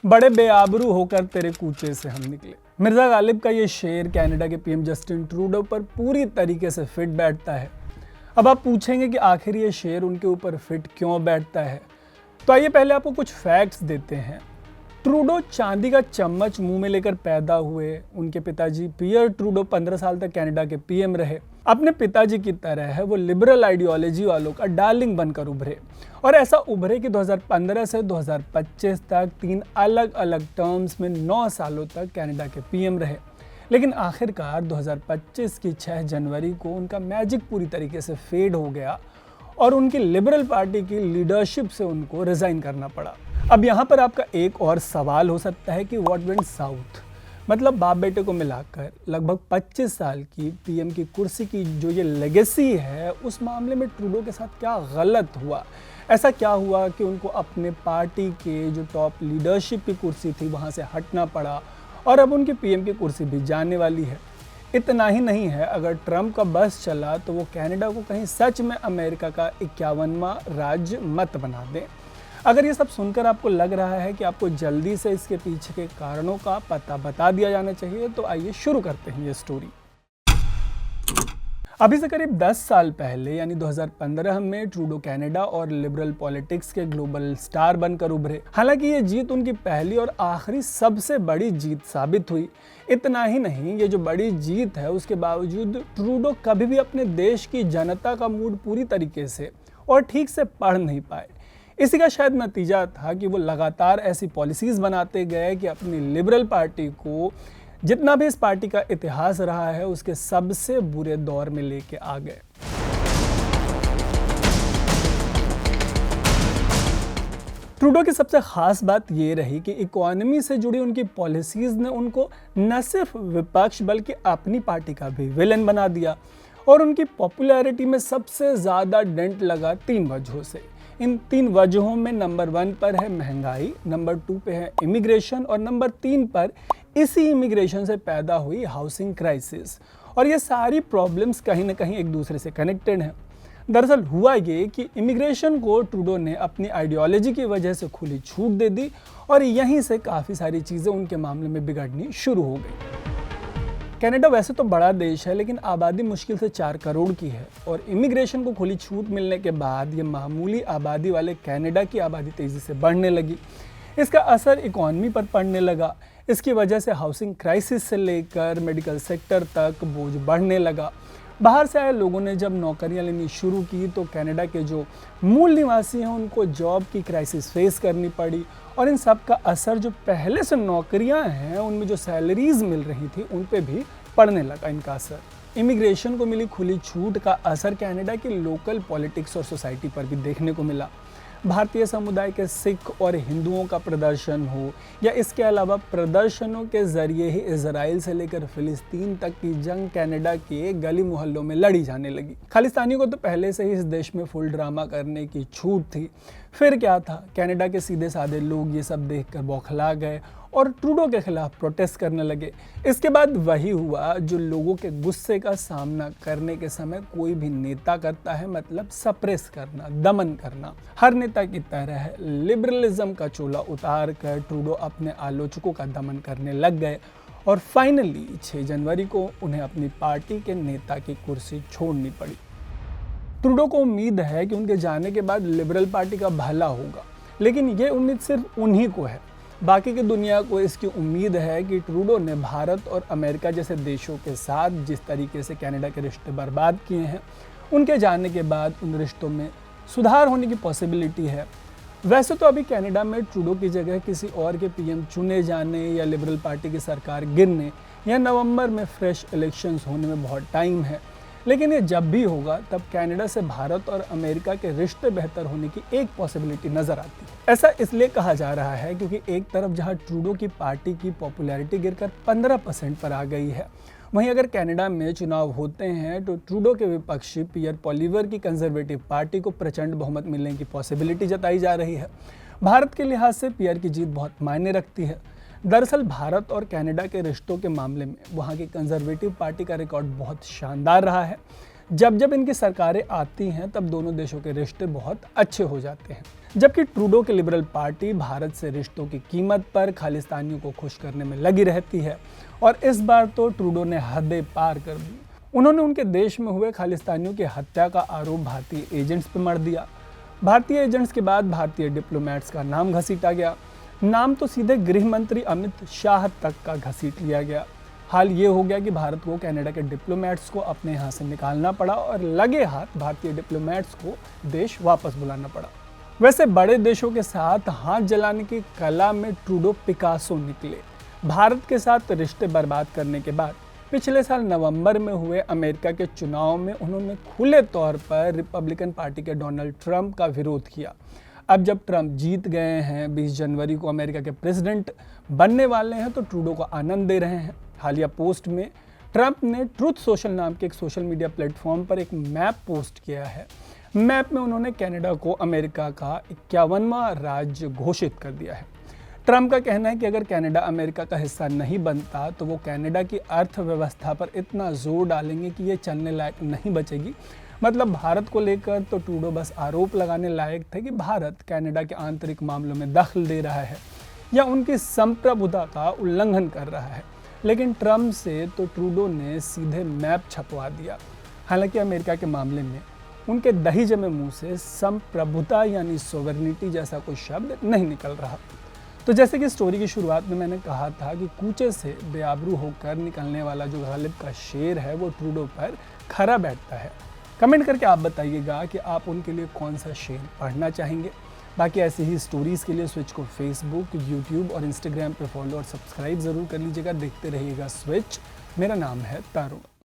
बड़े बेआबरू होकर तेरे कूचे से हम निकले। मिर्जा गालिब का ये शेर कनाडा के पीएम जस्टिन ट्रूडो पर पूरी तरीके से फिट बैठता है। अब आप पूछेंगे कि आखिर ये शेर उनके ऊपर फिट क्यों बैठता है, तो आइए पहले आपको कुछ फैक्ट्स देते हैं। ट्रूडो चांदी का चम्मच मुंह में लेकर पैदा हुए। उनके पिताजी पियर ट्रूडो 15 साल तक कनाडा के पीएम रहे। अपने पिताजी की तरह है वो लिबरल आइडियोलॉजी वालों का डार्लिंग बनकर उभरे, और ऐसा उभरे कि 2015 से 2025 तक 3 अलग अलग टर्म्स में 9 सालों तक कनाडा के पीएम रहे। लेकिन आखिरकार 2025 की 6 जनवरी को उनका मैजिक पूरी तरीके से फेड हो गया और उनकी लिबरल पार्टी की लीडरशिप से उनको रिजाइन करना पड़ा। अब यहाँ पर आपका एक और सवाल हो सकता है कि व्हाट वेंट साउथ, मतलब बाप बेटे को मिलाकर लगभग 25 साल की पीएम की कुर्सी की जो ये लेगेसी है, उस मामले में ट्रूडो के साथ क्या गलत हुआ। ऐसा क्या हुआ कि उनको अपने पार्टी के जो टॉप लीडरशिप की कुर्सी थी वहाँ से हटना पड़ा और अब उनकी पीएम की कुर्सी भी जाने वाली है। इतना ही नहीं है, अगर ट्रंप का बस चला तो वो कनाडा को कहीं सच में अमेरिका का 51वां राज्य मत बना दें। अगर ये सब सुनकर आपको लग रहा है कि आपको जल्दी से इसके पीछे के कारणों का पता बता दिया जाना चाहिए, तो आइए शुरू करते हैं ये स्टोरी। अभी से करीब 10 साल पहले यानी 2015 में ट्रूडो कनाडा और लिबरल पॉलिटिक्स के ग्लोबल स्टार बनकर उभरे। हालांकि ये जीत उनकी पहली और आखिरी सबसे बड़ी जीत साबित हुई। इतना ही नहीं, ये जो बड़ी जीत है उसके बावजूद ट्रूडो कभी भी अपने देश की जनता का मूड पूरी तरीके से और ठीक से पढ़ नहीं पाए। इसी का शायद नतीजा था कि वो लगातार ऐसी पॉलिसीज बनाते गए कि अपनी लिबरल पार्टी को जितना भी इस पार्टी का इतिहास रहा है उसके सबसे बुरे दौर में लेके आ गए। ट्रूडो की सबसे खास बात ये रही कि इकोनॉमी से जुड़ी उनकी पॉलिसीज ने उनको न सिर्फ विपक्ष बल्कि अपनी पार्टी का भी विलेन बना दिया, और उनकी पॉपुलैरिटी में सबसे ज़्यादा डेंट लगा 3 वजहों से। इन 3 वजहों में नंबर 1 पर है महंगाई, नंबर 2 पे है इमिग्रेशन और नंबर 3 पर इसी इमिग्रेशन से पैदा हुई हाउसिंग क्राइसिस। और ये सारी प्रॉब्लम्स कहीं ना कहीं एक दूसरे से कनेक्टेड हैं। दरअसल हुआ ये कि इमिग्रेशन को ट्रूडो ने अपनी आइडियोलॉजी की वजह से खुली छूट दे दी और यहीं से काफ़ी सारी चीज़ें उनके मामले में बिगड़नी शुरू हो गई। कनाडा वैसे तो बड़ा देश है, लेकिन आबादी मुश्किल से 4 करोड़ की है, और इमिग्रेशन को खुली छूट मिलने के बाद ये मामूली आबादी वाले कनाडा की आबादी तेज़ी से बढ़ने लगी। इसका असर इकॉनमी पर पड़ने लगा। इसकी वजह से हाउसिंग क्राइसिस से लेकर मेडिकल सेक्टर तक बोझ बढ़ने लगा। बाहर से आए लोगों ने जब नौकरियां लेनी शुरू की तो कनाडा के जो मूल निवासी हैं उनको जॉब की क्राइसिस फेस करनी पड़ी, और इन सब का असर जो पहले से नौकरियां हैं उनमें जो सैलरीज मिल रही थी उन पे भी पड़ने लगा इनका असर। इमिग्रेशन को मिली खुली छूट का असर कनाडा की लोकल पॉलिटिक्स और सोसाइटी पर भी देखने को मिला। भारतीय समुदाय के सिख और हिंदुओं का प्रदर्शन हो या इसके अलावा प्रदर्शनों के जरिए ही इजराइल से लेकर फिलिस्तीन तक की जंग कनाडा के गली मोहल्लों में लड़ी जाने लगी। खालिस्तानियों को तो पहले से ही इस देश में फुल ड्रामा करने की छूट थी। फिर क्या था, कनाडा के सीधे साधे लोग ये सब देखकर बौखला गए और ट्रूडो के खिलाफ प्रोटेस्ट करने लगे। इसके बाद वही हुआ जो लोगों के गुस्से का सामना करने के समय कोई भी नेता करता है, मतलब सप्रेस करना, दमन करना। हर नेता की तरह लिबरलिज्म का चोला उतार कर ट्रूडो अपने आलोचकों का दमन करने लग गए और फाइनली 6 जनवरी को उन्हें अपनी पार्टी के नेता की कुर्सी छोड़नी पड़ी। ट्रूडो को उम्मीद है कि उनके जाने के बाद लिबरल पार्टी का भला होगा, लेकिन ये उम्मीद सिर्फ उन्हीं को है। बाकी की दुनिया को इसकी उम्मीद है कि ट्रूडो ने भारत और अमेरिका जैसे देशों के साथ जिस तरीके से कनाडा के रिश्ते बर्बाद किए हैं, उनके जाने के बाद उन रिश्तों में सुधार होने की पॉसिबिलिटी है। वैसे तो अभी कनाडा में ट्रूडो की जगह किसी और के पीएम चुने जाने या लिबरल पार्टी की सरकार गिरने या नवंबर में फ्रेश इलेक्शंस होने में बहुत टाइम है, लेकिन ये जब भी होगा तब कनाडा से भारत और अमेरिका के रिश्ते बेहतर होने की एक पॉसिबिलिटी नजर आती है। ऐसा इसलिए कहा जा रहा है क्योंकि एक तरफ जहां ट्रूडो की पार्टी की पॉपुलैरिटी गिरकर 15% पर आ गई है, वहीं अगर कनाडा में चुनाव होते हैं तो ट्रूडो के विपक्षी पियर पॉलिवर की कंजर्वेटिव पार्टी को प्रचंड बहुमत मिलने की पॉसिबिलिटी जताई जा रही है। भारत के लिहाज से पियर की जीत बहुत मायने रखती है। दरअसल भारत और कनाडा के रिश्तों के मामले में वहाँ की कंजर्वेटिव पार्टी का रिकॉर्ड बहुत शानदार रहा है। जब जब इनकी सरकारें आती हैं तब दोनों देशों के रिश्ते बहुत अच्छे हो जाते हैं। जबकि ट्रूडो की लिबरल पार्टी भारत से रिश्तों की कीमत पर खालिस्तानियों को खुश करने में लगी रहती है और इस बार तो ट्रूडो ने हदें पार कर दी। उन्होंने उनके देश में हुए खालिस्तानियों की हत्या का आरोप भारतीय एजेंट्स पर मढ़ दिया। भारतीय एजेंट्स के बाद भारतीय डिप्लोमेट्स का नाम घसीटा गया। नाम तो सीधे गृह मंत्री अमित शाह तक का घसीट लिया गया। हाल ये हो गया कि भारत को कनाडा के डिप्लोमेट्स को अपने यहाँ से निकालना पड़ा और लगे हाथ भारतीय डिप्लोमेट्स को देश वापस बुलाना पड़ा। वैसे बड़े देशों के साथ हाथ जलाने की कला में ट्रूडो पिकासो निकले। भारत के साथ रिश्ते बर्बाद करने के बाद पिछले साल नवंबर में हुए अमेरिका के चुनाव में उन्होंने खुले तौर पर रिपब्लिकन पार्टी के डोनाल्ड ट्रंप का विरोध किया। अब जब ट्रंप जीत गए हैं, 20 जनवरी को अमेरिका के प्रेसिडेंट बनने वाले हैं, तो ट्रूडो को आनंद दे रहे हैं। हालिया पोस्ट में ट्रंप ने ट्रुथ सोशल नाम के एक सोशल मीडिया प्लेटफॉर्म पर एक मैप पोस्ट किया है। मैप में उन्होंने कनाडा को अमेरिका का 51वां राज्य घोषित कर दिया है। ट्रंप का कहना है कि अगर कनाडा अमेरिका का हिस्सा नहीं बनता तो वो कनाडा की अर्थव्यवस्था पर इतना जोर डालेंगे कि ये चलने लायक नहीं बचेगी। मतलब भारत को लेकर तो ट्रूडो बस आरोप लगाने लायक थे कि भारत कनाडा के आंतरिक मामलों में दखल दे रहा है या उनकी संप्रभुता का उल्लंघन कर रहा है। लेकिन ट्रंप से तो ट्रूडो ने सीधे मैप छपवा दिया। हालांकि अमेरिका के मामले में उनके दही जमे मुंह से संप्रभुता यानी सोवरेनिटी जैसा कोई शब्द नहीं निकल रहा। तो जैसे कि स्टोरी की शुरुआत में मैंने कहा था कि कूचे से बेआबरू होकर निकलने वाला जो गालिब का शेर है वो ट्रूडो पर खरा बैठता है। कमेंट करके आप बताइएगा कि आप उनके लिए कौन सा शेर पढ़ना चाहेंगे। बाकी ऐसी ही स्टोरीज़ के लिए स्विच को फेसबुक, यूट्यूब और इंस्टाग्राम पर फॉलो और सब्सक्राइब ज़रूर कर लीजिएगा। देखते रहिएगा स्विच। मेरा नाम है तारुण।